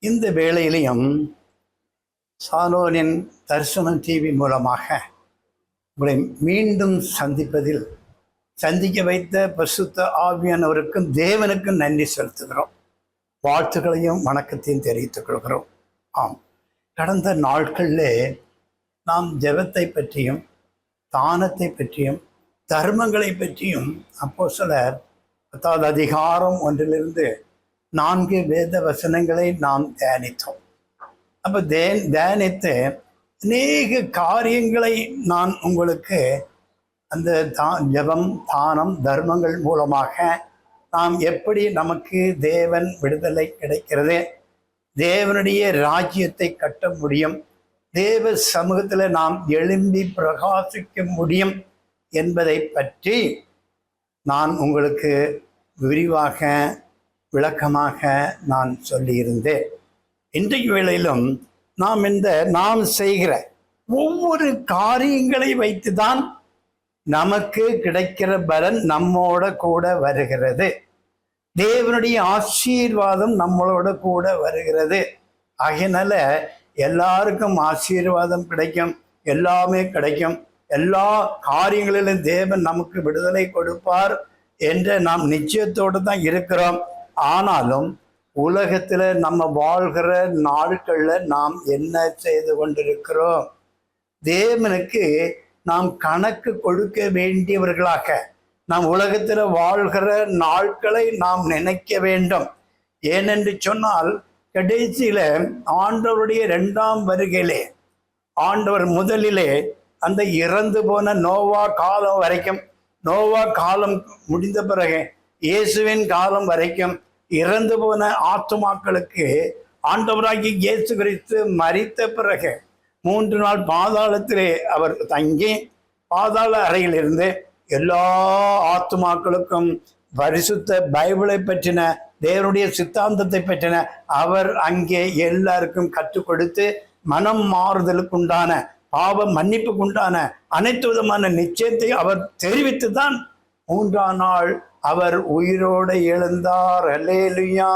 இந்த வேளையிலையும் சாலோனின் தரிசனம் டிவி மூலமாக உங்களை மீண்டும் சந்திக்க வைத்த பரிசுத்த ஆவியானவருக்கும் தேவனுக்கும் நன்றி செலுத்துகிறோம். வாழ்த்துக்களையும் வணக்கத்தையும் தெரிவித்துக் கொள்கிறோம். ஆம், கடந்த நாட்களில் நாம் ஜெபத்தை பற்றியும் தானத்தை பற்றியும் தர்மங்களை பற்றியும் அப்போஸ்தலர் 10வது அதிகாரம் 1 4 வேத வசனங்களை நாம் தியானித்தோம். அப்போ தியானித்து அநேக காரியங்களை நான் உங்களுக்கு அந்த ஜெபம் தானம் தர்மங்கள் மூலமாக நாம் எப்படி நமக்கு தேவன் விடுதலை கிடைக்கிறது, தேவனுடைய ராஜ்யத்தை கட்ட முடியும், தேவ சமூகத்தில் நாம் எழும்பி பிரகாசிக்க முடியும் என்பதை பற்றி நான் உங்களுக்கு விரிவாக விளக்கமாக நான் சொல்லியிருந்தேன். இன்றைக்கு வேளையிலும் நாம் செய்கிற ஒவ்வொரு காரியங்களை வைத்துதான் நமக்கு கிடைக்கிற பலன் நம்மோட கூட வருகிறது. தேவனுடைய ஆசீர்வாதம் நம்மளோட கூட வருகிறது. ஆகையினால எல்லாருக்கும் ஆசீர்வாதம் கிடைக்கும், எல்லாமே கிடைக்கும், எல்லா காரியங்களிலும் தேவன் நமக்கு விடுதலை கொடுப்பார் என்ற நாம் நிச்சயத்தோடு தான் இருக்கிறோம். ஆனாலும் உலகத்தில் நம்ம வாழ்கிற நாட்களில் நாம் என்ன செய்து கொண்டிருக்கிறோம்? தேவனுக்கு நாம் கணக்கு கொடுக்க வேண்டியவர்களாக நாம் உலகத்தில் வாழ்கிற நாட்களை நாம் நினைக்க வேண்டும். ஏனென்று சொன்னால் கடைசியில ஆண்டவருடைய 2ஆம் வருகையிலே ஆண்டவர் முதலிலே அந்த இறந்து போன நோவா காலம் வரைக்கும், நோவா காலம் முடிந்த பிறகு இயேசுவின் காலம் வரைக்கும் இறந்து போன ஆத்துமாக்களுக்கு ஆண்டவராகி இயேசு கிறிஸ்து மரித்த பிறகு 3 நாள் பாதாளத்திலே அவர் தங்கி பாதாள அறையிலிருந்து எல்லா ஆத்துமாக்களுக்கும் பரிசுத்த பைபிளை பற்றின தேவனுடைய சித்தாந்தத்தை பற்றின அவர் அங்கே எல்லாருக்கும் கற்றுக் கொடுத்து மனம் மாறுதலுக்குண்டான பாவ மன்னிப்புக்குண்டான அனைத்து விதமான நிச்சயத்தை அவர் தெரிவித்து தான் 3ஆம் நாள் அவர் உயிரோடு எழுந்தார். அல்லேலூயா!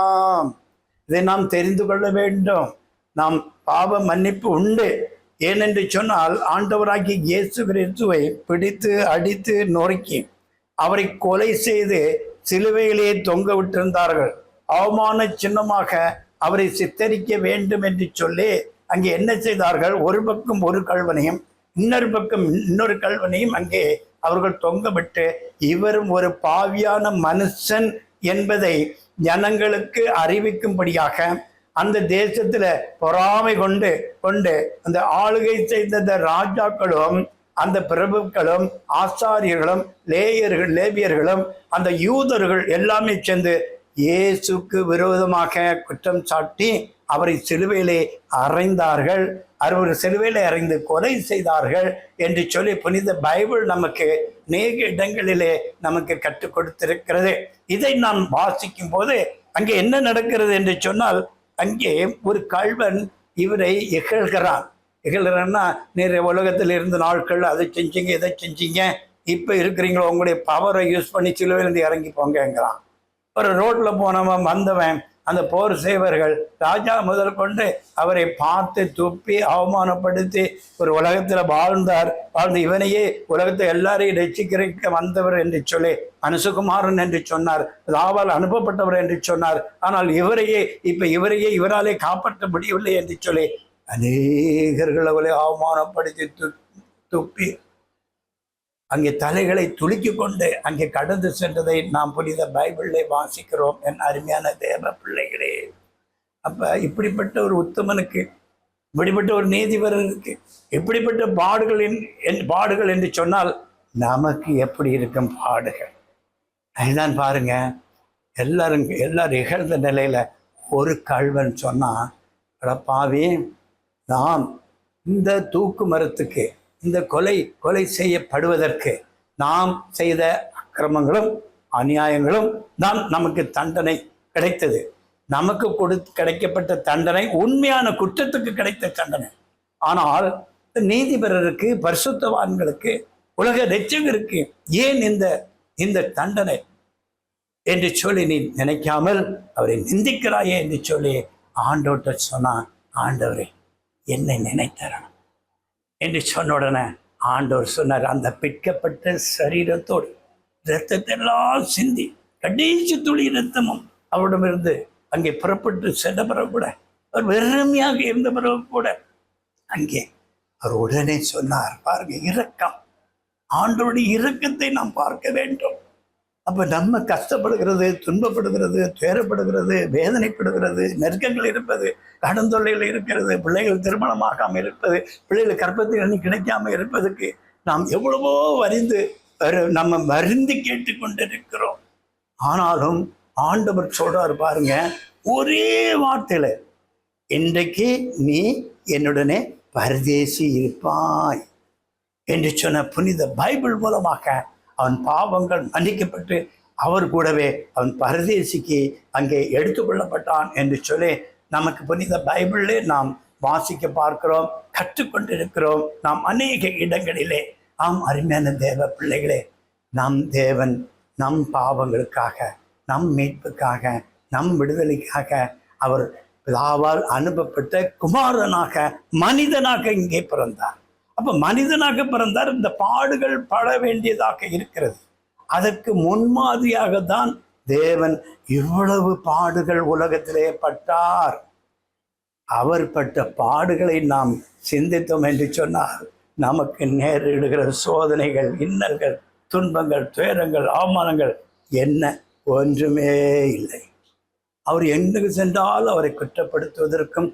இதை நாம் தெரிந்து கொள்ள வேண்டும். நாம் பாவ மன்னிப்பு உண்டு. ஏனென்று சொன்னால் ஆண்டவராகி இயேசு கிறிஸ்துவை பிடித்து அடித்து நொறுக்கி அவரை கொலை செய்து சிலுவையிலே தொங்க விட்டிருந்தார்கள். அவமான சின்னமாக அவரை சித்தரிக்க வேண்டும் என்று சொல்லி அங்கே என்ன செய்தார்கள்? ஒரு பக்கம் ஒரு கல்வனையும் இன்னொரு பக்கம் இன்னொரு கல்வனையும் அங்கே அவர்கள் தொங்க விட்டு இவரும் ஒரு பாவியான மனுஷன் என்பதை ஜனங்களுக்கு அறிவிக்கும்படியாக அந்த தேசத்துல பொறாமை கொண்டு அந்த ஆளுகை செய்த ராஜாக்களும் அந்த பிரபுக்களும் ஆசாரியர்களும் லேவியர்களும் அந்த யூதர்கள் எல்லாமே சேர்ந்து இயேசுக்கு விரோதமாக குற்றம் சாட்டி அவரை சிலுவையிலே அறைந்தார்கள். அவர் சிலுவையிலே அறைந்து கொலை செய்தார்கள் என்று சொல்லி புனித பைபிள் நமக்கு அநேக இடங்களிலே நமக்கு கற்றுக் கொடுத்திருக்கிறது. இதை நாம் வாசிக்கும் போது அங்கே என்ன நடக்கிறது என்று சொன்னால், அங்கே ஒரு கள்வன் இவரை இகழ்கிறான்னா நீர் உலகத்தில் இருந்த நாட்கள் அதை செஞ்சீங்க இதை செஞ்சீங்க, இப்போ இருக்கிறீங்களோ உங்களுடைய பவரை யூஸ் பண்ணி சிலுவையிலிருந்து இறங்கி போங்கிறான். ஒரு ரோட்ல போனவன் வந்தவன் அந்த போர் சேவர்கள் ராஜா முதல் கொண்டு அவரை பார்த்து துப்பி அவமானப்படுத்தி ஒரு உலகத்தில் வாழ்ந்து இவனையே உலகத்தை எல்லாரையும் ரட்சிக்க வந்தவர் என்று சொல்லி மனுஷகுமாரன் என்று சொன்னார், ராவால் அனுப்பப்பட்டவர் என்று சொன்னார். ஆனால் இவரையே இவராலே காப்பாற்ற முடியவில்லை என்று சொல்லி அநேகர்கள் அவளை அவமானப்படுத்தி துப்பி அங்கே தலைகளை துலுக்கி கொண்டு அங்கே கடந்து சென்றதை நாம் புனித பைபிளை வாசிக்கிறோம். என் அருமையான தேவ பிள்ளைகளே, அப்ப இப்படிப்பட்ட ஒரு உத்தமனுக்கு, இப்படிப்பட்ட ஒரு நீதிபரனுக்கு எப்படிப்பட்ட பாடுகள் என்று சொன்னால் நமக்கு எப்படி இருக்கும் பாடுகள்? அதுதான் பாருங்க, எல்லாரும் இகழ்ந்த நிலையில ஒரு கள்வன் சொன்னா, பாவி, நாம் இந்த தூக்கு மரத்துக்கு இந்த கொலை செய்யப்படுவதற்கு நாம் செய்த அக்கிரமங்களும் அநியாயங்களும் தான் நமக்கு தண்டனை கிடைத்தது. நமக்கு கிடைக்கப்பட்ட தண்டனை உண்மையான குற்றத்துக்கு கிடைத்த தண்டனை. ஆனால் நீதிபரருக்கு, பரிசுத்தவான்களுக்கு, உலக இரட்சகருக்கு ஏன் இந்த தண்டனை என்று சொல்லி நீ நினைக்காமல் அவரை நிந்திக்கிறாயே என்று சொல்லி ஆண்டவர்கிட்ட சொன்னான், ஆண்டவரே என்னை நினைத்தரணும் என்று சொன்ன உடனே ஆண்டவர் சொன்னார், அந்த பிற்கப்பட்ட சரீரத்தோடு இரத்தத்தெல்லாம் சிந்தி கடைசி துளி இரத்தமும் அவரிடமிருந்து அங்கே புறப்பட்டு சென்ற பிறகு கூட, அவர் வெறுமையாக இருந்த பிறகு கூட அங்கே அவர் உடனே சொன்னார், பாருங்க இரக்கம், ஆண்டவருடைய இரக்கத்தை நாம் பார்க்க வேண்டும். அப்ப நம்ம கஷ்டப்படுகிறது, துன்பப்படுகிறது, துயரப்படுகிறது, வேதனைப்படுகிறது, நெருக்கங்கள் இருப்பது, கடன் தொல்லைகள் இருக்கிறது, பிள்ளைகள் திருமணமாகாமல் இருப்பது, பிள்ளைகள் கற்பத்தில் எண்ணி கிடைக்காம இருப்பதுக்கு நாம் எவ்வளவோ நம்ம வருந்தி கேட்டுக்கொண்டிருக்கிறோம். ஆனாலும் ஆண்டவர் சொல்றாரு பாருங்க, ஒரே வார்த்தையில, இன்றைக்கு நீ என்னுடனே பரதேசி இருப்பாய் என்று சொன்ன புனித பைபிள் மூலமாக அவன் பாவங்கள் மன்னிக்கப்பட்டு அவர் கூடவே அவன் பரதேசிக்கு அங்கே எடுத்துக்கொள்ளப்பட்டான் என்று சொல்லி நமக்கு புனித பைபிளே நாம் வாசிக்க பார்க்கிறோம், கற்றுக்கொண்டிருக்கிறோம். நாம் அநேக இடங்களிலே அருமையான தேவ பிள்ளைகளே, நம் தேவன் நம் பாவங்களுக்காக, நம் மீட்புக்காக, நம் விடுதலைக்காக அவர் பிதாவால் அனுப்பப்பட்ட குமாரனாக, மனிதனாக இங்கே பிறந்தார். அப்ப மனிதனாக பிறந்தார். இந்த பாடுகள் பட வேண்டியதாக இருக்கிறது. அதற்கு முன்மாதிரியாக தான் தேவன் இவ்வளவு பாடுகள் உலகத்திலே பட்டார். அவர் பட்ட பாடுகளை நாம் சிந்தித்தோம் என்று சொன்னார், நமக்கு நேரிடுகிற சோதனைகள், இன்னல்கள், துன்பங்கள், துயரங்கள், அவமானங்கள் என்ன ஒன்றுமே இல்லை. அவர் எங்கு சென்றாலும் அவரை குற்றப்படுத்துவதற்கும்,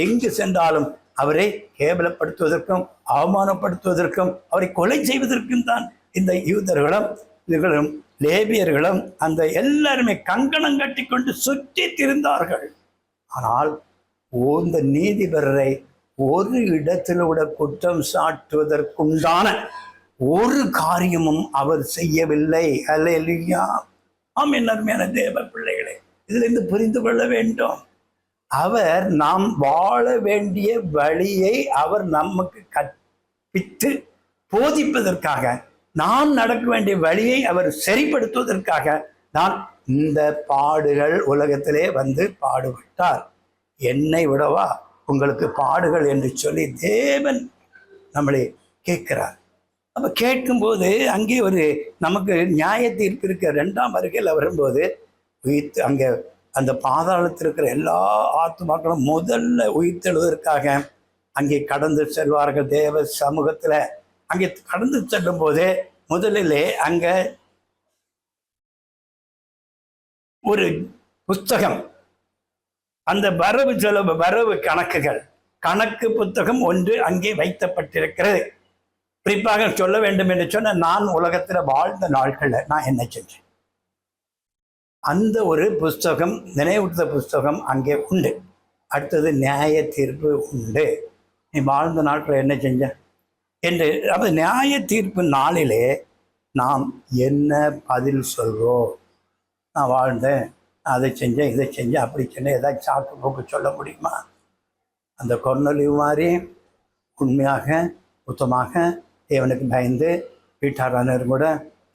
எங்கு சென்றாலும் அவரை கேவலப்படுத்துவதற்கும், அவமானப்படுத்துவதற்கும், அவரை கொலை செய்வதற்கும் தான் இந்த யூதர்களும் லேபியர்களும் அந்த எல்லாருமே கங்கணம் கட்டி கொண்டு சுற்றி திரிந்தார்கள். ஆனால் இந்த நீதிபரரை ஒரு இடத்தில் கூட குற்றம் சாட்டுவதற்குண்டான ஒரு காரியமும் அவர் செய்யவில்லை. அல்லேலூயா. ஆமென். அருமையான தேவ பிள்ளைகளே, இதிலிருந்து புரிந்து கொள்ள வேண்டும், அவர் நாம் வாழ வேண்டிய வழியை அவர் நமக்கு கற்பித்து போதிப்பதற்காக, நாம் நடக்க வேண்டிய வழியை அவர் சரிப்படுத்துவதற்காக தான் இந்த பாடுகள் உலகத்திலே வந்து பாடுபட்டார். என்னை விடவா உங்களுக்கு பாடுகள் என்று சொல்லி தேவன் நம்மளை கேட்கிறார். அப்ப கேட்கும்போது அங்கே ஒரு நமக்கு நியாய தீர்ப்பு இருக்க 2ஆம் வருகையில் வரும்போது அங்கே அந்த பாதாளத்தில் இருக்கிற எல்லா ஆத்துமாக்களும் முதல்ல உயிர்த்தெழுவதற்காக அங்கே கடந்து செல்வார்கள். தேவ சமூகத்துல அங்கே கடந்து செல்லும் போது முதலிலே அங்க ஒரு புஸ்தகம், அந்த வரவு கணக்கு புத்தகம் ஒன்று அங்கே வைக்கப்பட்டிருக்கிறது. குறிப்பாக சொல்ல வேண்டும் என்று சொன்ன, நான் உலகத்தில் வாழ்ந்த நாட்கள்ல நான் என்ன செஞ்சேன், அந்த ஒரு புஸ்தகம், நினைவூட்ட புஸ்தகம் அங்கே உண்டு. அடுத்தது நியாய தீர்ப்பு உண்டு. நீ வாழ்ந்த நாட்கள் என்ன செஞ்ச என்று, அந்த நியாய தீர்ப்பு நாளிலே நாம் என்ன பதில் சொல்வோம்? நான் வாழ்ந்தேன், அதை செஞ்சேன், இதை செஞ்சேன், அப்படி செஞ்சேன், ஏதாச்சும் சாக்கு போக்கு சொல்ல முடியுமா? அந்த கொர்நேலியு மாதிரி உண்மையாக சுத்தமாக தேவனுக்கு பயந்து வீட்டாளர் கூட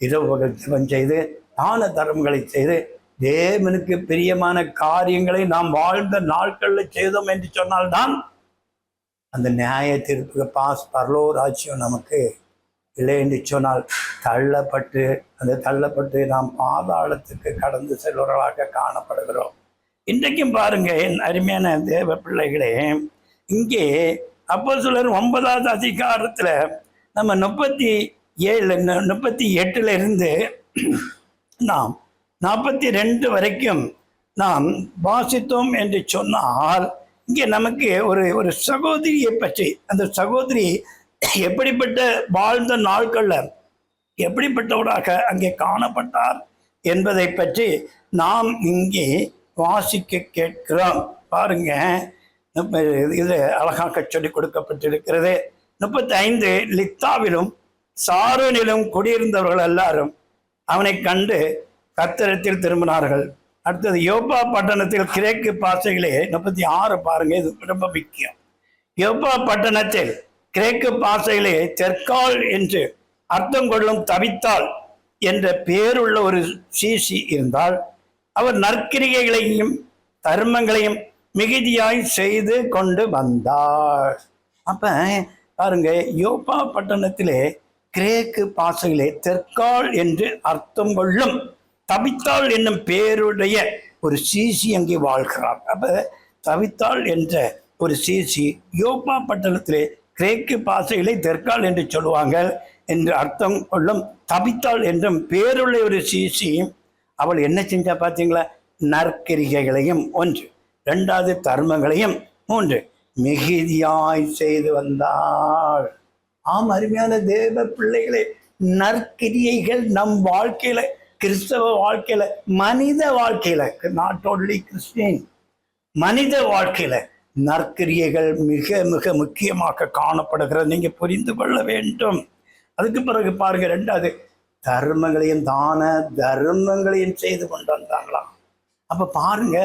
இரவு பகல் ஜெபம் செய்து தான தர்மங்களை செய்து தேவனுக்கு பிரியமான காரியங்களை நாம் வாழ்ந்த நாட்களில் செய்தோம் என்று சொன்னால்தான் அந்த நியாய தீர்ப்புக்கு பரலோ ராஜ்யம் நமக்கு இல்லை என்று சொன்னால் தள்ளப்பட்டு நாம் பாதாளத்துக்கு கடந்து செல்வர்களாக காணப்படுகிறோம். இன்றைக்கும் பாருங்க என் அருமையான தேவ பிள்ளைகளே, இங்கே அப்போஸ்தலர் 9வது அதிகாரத்துல நம்ம 38 இருந்து நாம் 42 வரைக்கும் நாம் வாசித்தோம் என்று சொன்னால், இங்கே நமக்கு ஒரு சகோதரியை பற்றி, அந்த சகோதரி எப்படிப்பட்ட வாழ்ந்த நாட்கள்ல எப்படிப்பட்டவராக அங்கே காணப்பட்டார் என்பதை பற்றி நாம் இங்கே வாசிக்க கேட்கிறோம். பாருங்க, இது அழகாக சொல்லிக் கொடுக்கப்பட்டிருக்கிறது. 35 லித்தாவிலும் சாரோனிலும் குடியிருந்தவர்கள் எல்லாரும் அவனை கண்டு கர்த்தரிடத்தில் திரும்பினார்கள். அடுத்தது யோப்பா பட்டணத்தில் கிரேக்கு பாஷைகளே 36 பாருங்க, இது ரொம்ப முக்கியம். யோப்பா பட்டணத்தில் கிரேக்கு பாஷைகளே தெற்கால் என்று அர்த்தம் கொள்ளும் தவித்தாள் என்ற பேருள்ள ஒரு சீசி இருந்தால், அவர் நற்கிரிகைகளையும் தர்மங்களையும் மிகுதியாய் செய்து கொண்டு வந்தாள். அப்ப பாருங்க, யோப்பா பட்டணத்திலே கிரேக்கு பாசையிலே தெற்காள் என்று அர்த்தம் கொள்ளும் தபித்தாள் என்னும் பேருடைய ஒரு சீசி அங்கே வாழ்கிறார். அப்ப தபித்தாள் என்ற ஒரு சீசி யோப்பா பட்டணத்திலே கிரேக்கு பாசையிலே தெற்காள் என்று சொல்லுவாங்க என்று அர்த்தம் கொள்ளும் தபித்தாள் என்றும் பேருள்ள ஒரு சீசி. அவள் என்ன செஞ்சா பார்த்தீங்களா? நற்கிரிகைகளையும் 1, 2வது தர்மங்களையும் 3 மிகுதியாய் செய்து வந்தாள். ஆம், அருமையான தேவ பிள்ளைகளே, நற்கிரியைகள் நம் வாழ்க்கையில, கிறிஸ்தவ வாழ்க்கையில, மனித வாழ்க்கையில, நாட் ஓன்லி கிறிஸ்டியன், மனித வாழ்க்கையில நற்கிரியைகள் மிக மிக முக்கியமாக காணப்படுகிறது. நீங்க புரிந்து கொள்ள வேண்டும். அதுக்கு பிறகு பாருங்க, 2வது தர்மங்களையும் தான தர்மங்களையும் செய்து கொண்டு வந்தாங்களாம். அப்ப பாருங்க,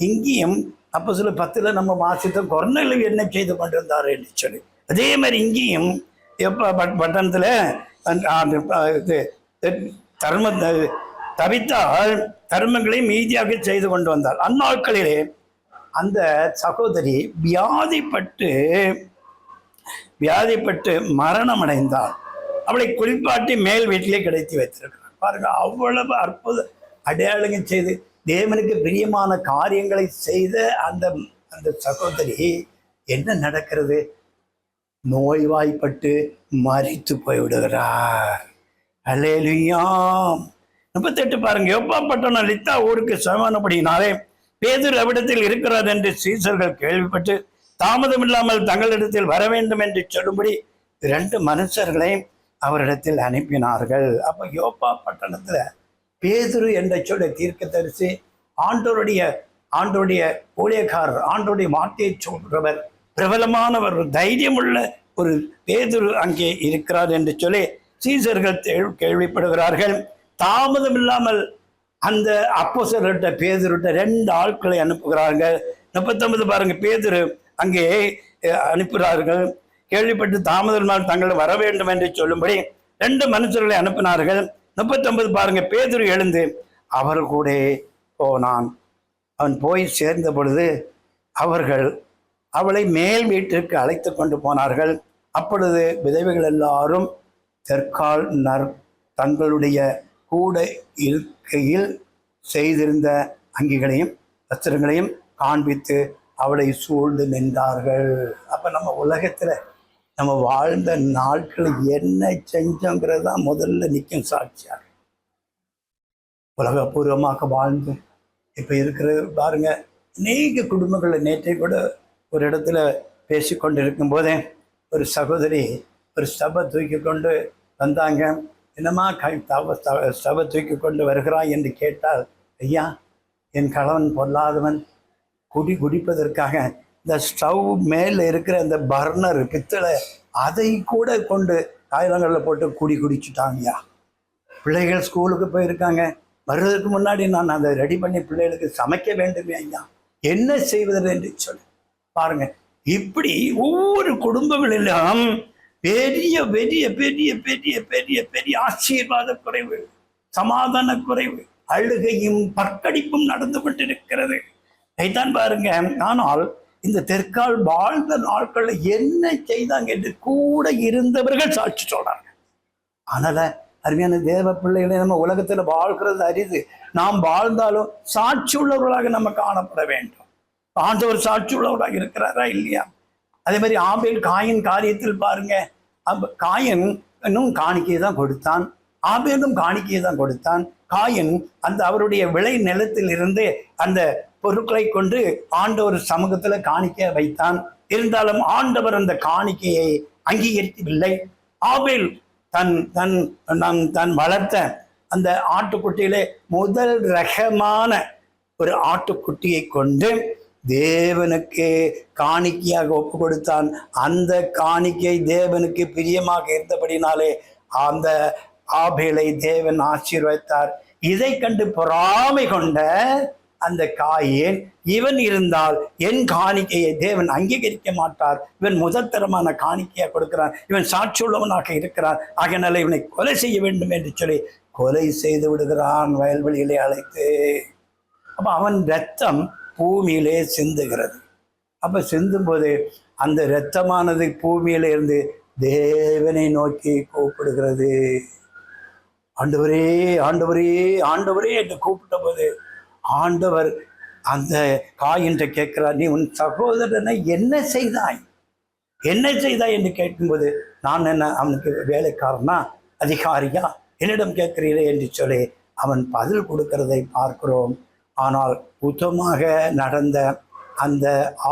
இங்கேயும் அப்போஸ்தலர் 10 நம்ம வாசித்தோம், கொர்நேலியு என்ன செய்து கொண்டிருந்தார் என்று சொல்லி. அதே மாதிரி இங்கேயும் பட்டணத்துல தர்ம தவித்தால் தர்மங்களை மீதியாக செய்து கொண்டு வந்தார். அந்நாட்களிலே அந்த சகோதரி வியாதிப்பட்டு மரணம் அடைந்தாள். அவளை குளிப்பாட்டி மேல் வீட்டிலே கிடைத்து வைத்திருக்கிறார். பாருங்க, அவ்வளவு அற்புத அடையாளங்கள் செய்து தேவனுக்கு பிரியமான காரியங்களை செய்த அந்த அந்த சகோதரி என்ன நடக்கிறது? நோய்வாய்ப்பட்டு மரித்து போய்விடுகிறார். அல்லேலூயா. 38 பாருங்க, யோப்பா பட்டணம் லித்தா ஊருக்கு சமமானபடினாலே பேதுரு அவ்விடத்தில் இருக்கிறார் என்று சீசர்கள் கேள்விப்பட்டு தாமதம் இல்லாமல் தங்களிடத்தில் வர வேண்டும் என்று சொல்லும்படி 2 மனுஷர்களையும் அவரிடத்தில் அனுப்பினார்கள். அப்ப யோப்பா பட்டணத்துல பேதுரு என்ற சொல்ல தீர்க்கதரிசி, ஆண்டோருடைய ஊழியக்காரர், ஆண்டோருடைய வார்த்தையை சொல்றவர், பிரபலமானவர், தைரியமுள்ள ஒரு பேதுரு அங்கே இருக்கிறார் என்று சொல்லி சீசர்கள் கேள்விப்படுகிறார்கள். தாமதம் இல்லாமல் அந்த அப்போஸ்தலர்கிட்ட பேதுருட்ட 2 ஆட்களை அனுப்புகிறார்கள். 39 பாருங்க, பேதுரு அங்கே அனுப்புகிறார்கள். கேள்விப்பட்டு தாமதம் தங்களை வர வேண்டும் என்று சொல்லும்படி 2 மனுஷர்களை அனுப்பினார்கள். 39 பாருங்க, பேதுரு எழுந்து அவர் கூட போனான். அவன் போய் சேர்ந்த பொழுது அவர்கள் அவளை மேல் வீட்டிற்கு அழைத்து கொண்டு போனார்கள். அப்பொழுது விதவைகள் எல்லாரும் தெற்கால் தங்களுடைய கூட இருக்கையில் செய்திருந்த அங்கிகளையும் வஸ்திரங்களையும் காண்பித்து அவளை சூழ்ந்து நின்றார்கள். அப்ப நம்ம உலகத்துல நம்ம வாழ்ந்த நாட்கள் என்ன செஞ்சோங்கிறது தான் முதல்ல நிற்கும் சாட்சியாக. உலகபூர்வமாக வாழ்ந்து இப்ப இருக்கிற பாருங்க, அநேக குடும்பங்களில் நேற்றை கூட ஒரு இடத்துல பேசி கொண்டு இருக்கும் போதே ஒரு சகோதரி ஒரு ஸ்டபை தூக்கி கொண்டு வந்தாங்க. என்னம்மா ஸ்டபை தூக்கி கொண்டு வருகிறாய் என்று கேட்டால், ஐயா, என் கணவன் பொல்லாதவன், குடிப்பதற்காக இந்த ஸ்டவ் மேலே இருக்கிற அந்த பர்னர் பித்தளை அதை கூட கொண்டு காய்கறிகளில் போட்டு குடிச்சுட்டாங்கய்யா. பிள்ளைகள் ஸ்கூலுக்கு போயிருக்காங்க, வர்றதுக்கு முன்னாடி நான் அதை ரெடி பண்ணி பிள்ளைகளுக்கு சமைக்க வேண்டுமே ஐயா, என்ன செய்வது என்று சொல்லி பாருங்க. இப்படி ஒவ்வொரு குடும்பங்களிலும் பெரிய பெரிய பெரிய பெரிய பெரிய பெரிய ஆசீர்வாத குறைவு, சமாதான குறைவு, அழுகையும் பற்கடிப்பும் நடந்து கொண்டிருக்கிறது. இதைத்தான் பாருங்க. ஆனால் இந்த தெற்கால் வாழ்ந்த நாட்களில் என்ன செய்தாங்க என்று கூட இருந்தவர்கள் சாட்சி சொல்றாங்க. அதனால அருமையான தேவ பிள்ளைகளை, நம்ம உலகத்துல வாழ்கிறது அரிது. நாம் வாழ்ந்தாலும் சாட்சி உள்ளவர்களாக நம்ம காணப்பட வேண்டும். ஆண்டவர் சாட்சி உள்ளவராக இருக்கிறாரா இல்லையா? அதே மாதிரி ஆபேல் காயின் காரியத்தில் பாருங்க, காயின் இன்னும் காணிக்கையை தான் கொடுத்தான், ஆபேலும் காணிக்கையை தான் கொடுத்தான். காயின் அந்த அவருடைய விளை நிலத்தில் இருந்து அந்த பொருட்களை கொண்டு ஆண்டவர் சமூகத்துல காணிக்க வைத்தான். இருந்தாலும் ஆண்டவர் அந்த காணிக்கையை அங்கீகரிக்கவில்லை. ஆபேல் தன் வளர்த்த அந்த ஆட்டுக்குட்டியிலே முதல் ரகமான ஒரு ஆட்டுக்குட்டியை கொண்டு தேவனுக்கு காணிக்கையாக ஒப்பு கொடுத்தான். அந்த காணிக்கை தேவனுக்கு பிரியமாக இருந்தபடினாலே அந்த ஆபேலை தேவன் ஆசீர்வதித்தார். இதை கண்டு பொறாமை கொண்ட அந்த காயின், இவன் இருந்தால் என் காணிக்கையை தேவன் அங்கீகரிக்க மாட்டார், இவன் முதற்தரமான காணிக்கையை கொடுக்கிறான், இவன் சாட்சியுள்ளவனாக இருக்கிறான், ஆகையினால இவனை கொலை செய்ய வேண்டும் என்று சொல்லி கொலை செய்து விடுகிறான் வயல்வெளியிலே அழைத்து. அப்ப அவன் ரத்தம் பூமியிலே சிந்துகிறது. அப்போ சிந்தும்போது அந்த இரத்தமானது பூமியில இருந்து தேவனை நோக்கி கூப்பிடுகிறது. ஆண்டவரே ஆண்டவரே ஆண்டவரே என்று கூப்பிட்ட போது ஆண்டவர் அந்த காயின்றை கேட்கிறார், நீ உன் சகோதரனை என்ன செய்தாய், என்ன செய்தாய் என்று கேட்கும்போது, நான் என்ன அவனுக்கு வேலைக்காரனா, அதிகாரியா, என்னிடம் கேட்கிறீரே என்று சொல்லி அவன் பதில் கொடுக்கிறதை பார்க்கிறோம். ஆனால் உத்தமாக நடந்த அந்த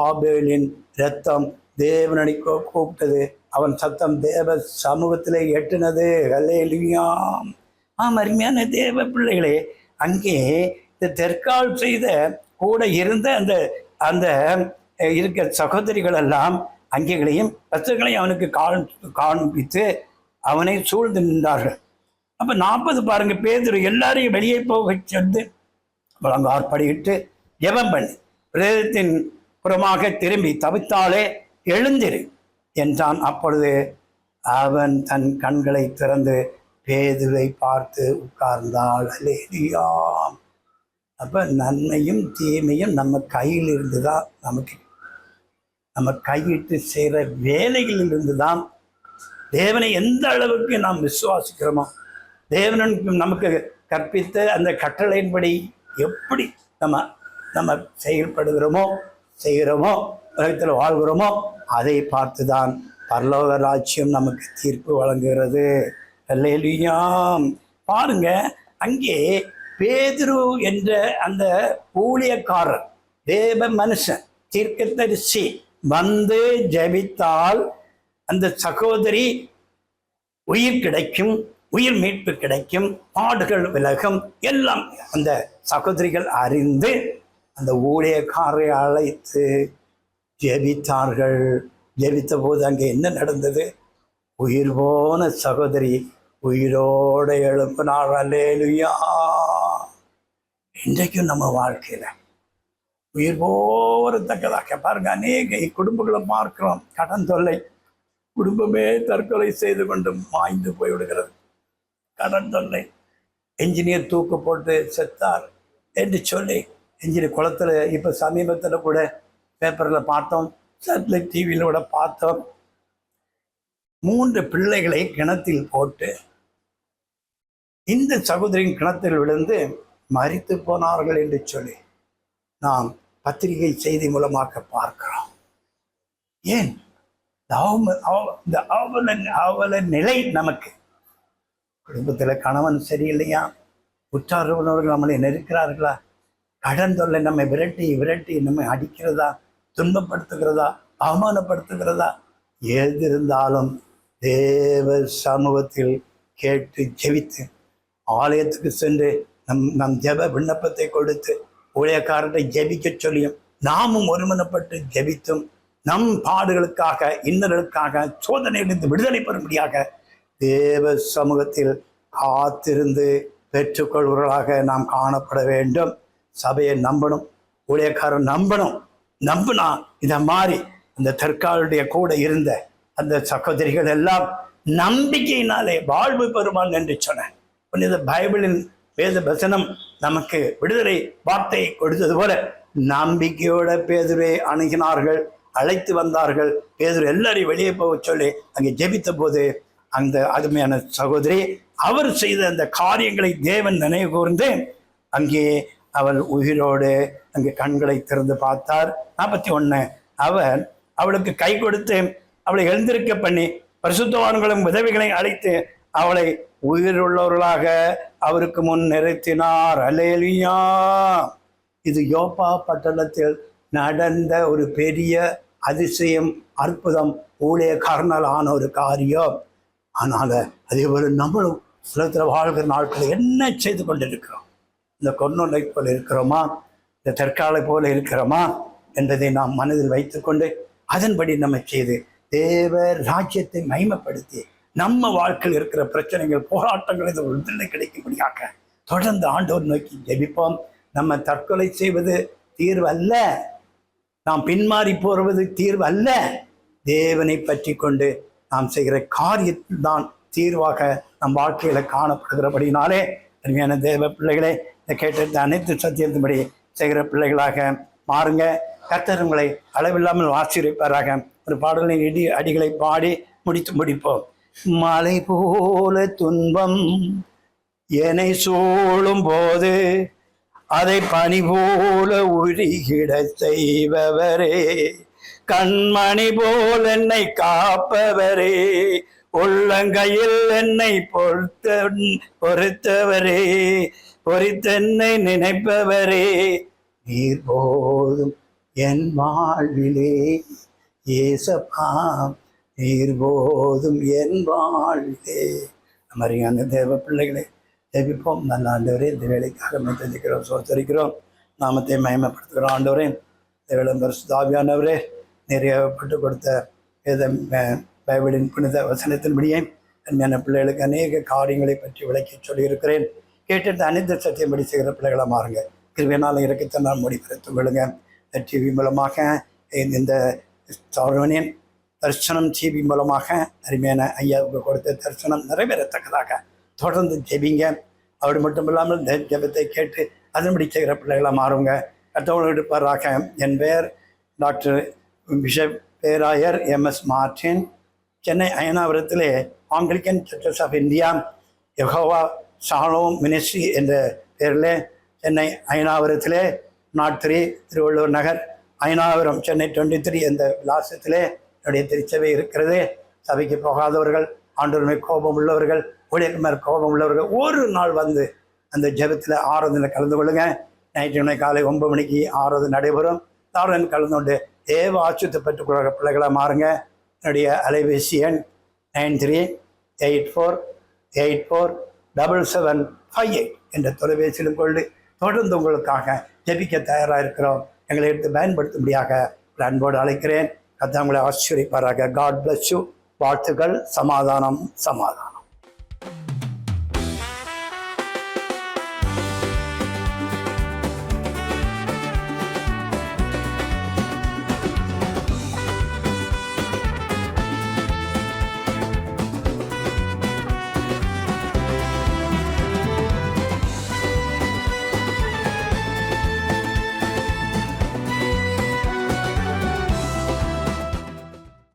ஆபேலின் இரத்தம் தேவனை கூப்பிட்டது. அவன் சத்தம் தேவ சமூகத்திலே எட்டினது. ஹல்லேலூயா. அருமையான தேவ பிள்ளைகளே, அங்கே இந்த தெற்கால் செய்த கூட இருந்த அந்த அந்த இருக்க சகோதரிகள் எல்லாம் அங்கேகளையும் வஸ்துகளையும் அவனுக்கு காண்பித்து அவனை சூழ்ந்து நின்றார்கள். அப்போ 40 பாருங்க, பேதுரு எல்லாரையும் வெளியே போக சென்று முழங்காற்படியிட்டு ஜெபம் பண்ணி பிரேதத்தின் புறமாக திரும்பி, தவித்தாலே எழுந்திரு என்றான். அப்பொழுது அவன் தன் கண்களை திறந்து பேதுரை பார்த்து உட்கார்ந்தாள். அல்லேலூயா. அப்போ நன்மையும் தீமையும் நம்ம கையில் இருந்து தான், நம்ம கையிட்டு செய்கிற வேலைகளிலிருந்து தான் தேவனை எந்த அளவுக்கு நாம் விசுவாசிக்கிறோமோ, தேவனுக்கு நமக்கு கற்பித்த அந்த கட்டளையின்படி எப்படி நம்ம செயல்படுகிறோமோ, செய்கிறோமோ, உலகத்தில் வாழ்கிறோமோ, அதை பார்த்து தான் பரலோக ராஜ்யம் நமக்கு தீர்ப்பு வழங்குகிறது. அல்லேலூயா. பாருங்க, அங்கே பேதுரு என்ற அந்த ஊழியக்காரர், தேவ மனுஷன், தீர்க்கதரிசி வந்து ஜெபித்தால் அந்த சகோதரி உயிர் கிடைக்கும், உயிர் மீட்பு கிடைக்கும், பாடுகள் விலகும், எல்லாம் அந்த சகோதரிகள் அறிந்து அந்த ஊழியக்காரரை அழைத்து ஜெபித்தார்கள். ஜெபித்த போது அங்கே என்ன நடந்தது? உயிர் போன சகோதரி உயிரோடு எழுப்பினார். அல்லேலூயா. இன்றைக்கும் நம்ம வாழ்க்கையில உயிர் போறத்தக்கதாக பாருங்க, அநேக குடும்பங்களை பார்க்கிறோம். கடன் தொல்லை, குடும்பமே தற்கொலை செய்து கொண்டு மாய்ந்து போய்விடுகிறது. கடன் தொல்லை, என்ஜினியர் தூக்கு போட்டு செத்தார் என்று சொல்லி என்ஜினியர் குளத்தில் இப்போ சமீபத்தில் கூட பேப்பரில் பார்த்தோம், சேட்டலைட் டிவியில் கூட பார்த்தோம். 3 பிள்ளைகளை கிணத்தில் போட்டு இந்த சகோதரியின் கிணத்தில் விழுந்து மரித்து போனார்கள் என்று சொல்லி நாம் பத்திரிகை செய்தி மூலமாக பார்க்கிறோம். ஏன் இந்த அவல நிலை நமக்கு? குடும்பத்தில் கணவன் சரியில்லையா, உற்றார் உறவினர்கள் நம்மளை நெருக்கிறார்களா, கடன் தொல்லை நம்மை விரட்டி விரட்டி நம்மை அடிக்கிறதா, துன்பப்படுத்துகிறதா, அவமானப்படுத்துகிறதா, எது இருந்தாலும் தேவ சமூகத்தில் கேட்டு ஜெபித்து, ஆலயத்துக்கு சென்று நம் ஜெப விண்ணப்பத்தை கொடுத்து ஊழியக்காரரை ஜெபிக்க சொல்லியும் நாமும் ஒருமனப்பட்டு ஜெபித்தும் நம் பாடுகளுக்காக, இன்னர்களுக்காக, சோதனையிலிருந்து விடுதலை பெறும்படியாக தேவ சமூகத்தில் காத்திருந்து பெற்றுக்கொள்வர்களாக நாம் காணப்பட வேண்டும். சபையை நம்பணும், ஊழியக்காரன் நம்பணும். நம்பினா இதை மாதிரி அந்த தற்காலுடைய கூட இருந்த அந்த சகோதரிகள் எல்லாம் நம்பிக்கையினாலே வாழ்வு பெறுவான் என்று சொன்னேன். புனித பைபிளின் வேத வசனம் நமக்கு விடுதலை வார்த்தையை கொடுத்தது போல நம்பிக்கையோட பேதுரை அணுகினார்கள், அழைத்து வந்தார்கள். பேதுரு எல்லாரையும் வெளியே போக சொல்லி அங்கே ஜெபித்த போது அந்த அருமையான சகோதரி அவர் செய்த அந்த காரியங்களை தேவன் நினைவு கூர்ந்து அங்கே அவள் உயிரோடு அங்கே கண்களை திறந்து பார்த்தார். 41 அவர் அவளுக்கு கை கொடுத்து அவளை எழுந்திருக்க பண்ணி பரிசுத்தவான்களும் விதவைகளை அழைத்து அவளை உயிருள்ளவர்களாக அவருக்கு முன் நிறுத்தினார். அல்லேலூயா. இது யோப்பா பட்டணத்தில் நடந்த ஒரு பெரிய அதிசயம், அற்புதம், ஊழியக்காரனால் ஆன ஒரு காரியம். ஆனால் அதே போல நம்மளும் உலகத்தில் வாழ்கிற நாட்களில் என்ன செய்து கொண்டிருக்கிறோம்? இந்த கொர்நேலியை போல இருக்கிறோமா, இந்த தற்காலை போல இருக்கிறோமா என்பதை நாம் மனதில் வைத்துக்கொண்டு அதன்படி நம்ம செய்து தேவ ராஜ்யத்தை மகிமைப்படுத்தி நம்ம வாழ்க்கையில் இருக்கிற பிரச்சனைகள், போராட்டங்கள் இது விடுதலை கிடைக்கும்படியாக தொடர்ந்து ஆண்டவர் நோக்கி ஜெபிப்போம். நம்ம தற்கொலை செய்வது தீர்வு அல்ல, நாம் பின்மாறி போவது தீர்வு அல்ல. தேவனை பற்றி கொண்டு நாம் செய்கிற காரியத்தில் தான் தீர்வாக நம் வாழ்க்கையில காணப்படுகிறபடினாலே அருமையான தேவ பிள்ளைகளே, இந்த கேட்ட அனைத்து சத்தியத்தின்படி செய்கிற பிள்ளைகளாக மாறுங்க. கர்த்தர் உங்களை அளவில்லாமல் ஆசீர்வதிப்பாராக. ஒரு பாடலின் அடிகளை பாடி முடிப்போம். மலை போல துன்பம் என்னை சூழும் போது அதை பனி போல உருகிட செய்பவரே, கண்மணி போல் என்னை காப்பவரே, உள்ளங்கையில் என்னை பொறுத்தவரே, பொறித்தென்னை நினைப்பவரே, நீர் போதும் என் வாழ்விலே ஏசப்பா, நீர் போதும் என் வாழ்விலே. அமரியான தேவ பிள்ளைகளே, ஜெபிப்போம். நல்ல ஆண்டவரே, இந்த வேலைக்காக மெத்தரிக்கிறோம், சோத்தரிக்கிறோம், நாமத்தை மயமப்படுத்துகிறோம். ஆண்டவரே, இந்த வேலை பரிசுத்தாவியானவரே, நிறையப்பட்டு கொடுத்த பைபிளின் புனித வசனத்தின்படியே அன்பான பிள்ளைகளுக்கு அநேக காரியங்களை பற்றி விளக்கி சொல்லியிருக்கிறேன். கேட்டு அனைத்து சத்தியம்படி செய்கிற பிள்ளைகளை மாறுங்க. கிருபையினால் இறக்கத்தை நான் முடிப்பெடுத்து விழுங்க. இந்த டிவி மூலமாக இந்த சௌரவனின் தரிசனம் டிவி மூலமாக அருமையான ஐயாவுக்கு கொடுத்த தரிசனம் நிறைவேறத்தக்கதாக தொடர்ந்து ஜெபிங்க. அப்படி மட்டும் இல்லாமல் ஜெபத்தை கேட்டு அதன்படி செய்கிற பிள்ளைகளை மாறுங்க. கர்த்தரோடு இருப்பாராக. என் பெயர் டாக்டர் பிஷப் பேராயர் எம்எஸ் மார்டின். சென்னை அயனாபுரத்திலே Anglican churches of India Jehovah Shalom ministry என்ற பேரில் சென்னை அயனாபுரத்திலே நாட் 3 திருவள்ளூர் நகர் அயனாபுரம் சென்னை 23 என்ற விலாசத்திலே என்னுடைய திருச்சபை இருக்கிறது. சபைக்கு போகாதவர்கள், ஆண்டவருமே கோபம் உள்ளவர்கள், ஊழியர் கோபம் உள்ளவர்கள் ஒரு நாள் வந்து அந்த ஜெபத்தில் ஆராதனை கலந்து கொள்ளுங்க. ஞாயிற்றுக்கிழமை காலை 9 மணிக்கு ஆராதனை நடைபெறும். ஆராதனை கலந்து கொண்டு தேவ ஆட்சியத்தை பெற்றுக்கொள்கிற பிள்ளைகளாக மாறுங்க. என்னுடைய அலைபேசி எண் 9384847758 என்ற தொலைபேசியிலும் கொண்டு தொடர்ந்து உங்களுக்காக ஜெபிக்க தயாராக இருக்கிறோம். எங்களை எடுத்து பயன்படுத்தும்படியாக அன்போடு அழைக்கிறேன். கர்த்தர் உங்களை ஆசீர்வதிப்பாராக. God bless you. வாழ்த்துக்கள். சமாதானம்.